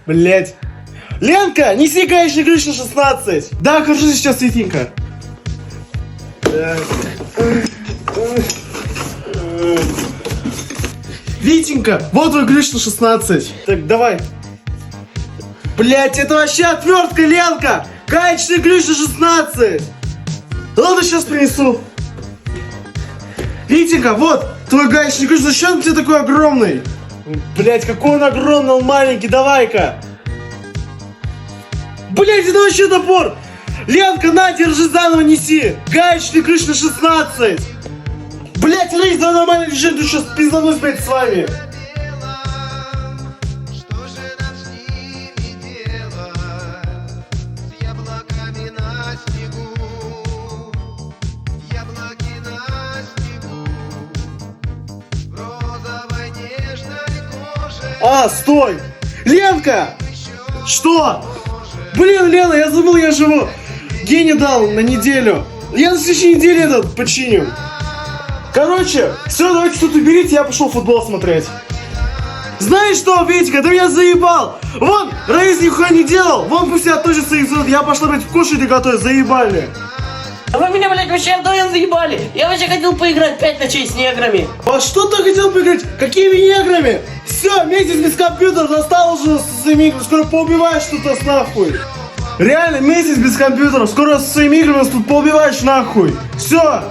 Блять. Ленка, неси гаечный ключ на 16. Да, кажется, сейчас светенько. Витенька, вот твой ключ на 16. Так, давай. Блять, это вообще отвертка, Ленка. Гаечный ключ на 16. Ладно, сейчас принесу. Витенька, вот твой гаечный ключ. Зачем он тебе такой огромный? Блять, какой он огромный, он маленький, давай-ка. Блять, это вообще топор. Ленка, на, держи, заново неси. Гаечный ключ на 16. Блять, Рейс, давай нормально лежи, ты сейчас пизданусь, блять, с вами. А, стой! Ленка! Что? Блин, Лена, я забыл, я живу. Гене дал на неделю. Я на следующей неделе этот починю. Короче, все, давайте тут уберите, я пошел футбол смотреть. Знаешь что, Витька, ты меня заебал. Вон, Раис нихуя не делал. Вон пусть я тоже своих зовут. Я пошла, блядь, кушать и готовить, заебали. А вы меня, блядь, вообще вдвоем заебали. Я вообще хотел поиграть 5 ночей с неграми. А что ты хотел поиграть? Какими неграми? Все, месяц без компьютера, достал уже со своими играми. Скоро поубиваешь тут нас нахуй. Реально, месяц без компьютера. Скоро со своими играми нас тут поубиваешь нахуй. Все.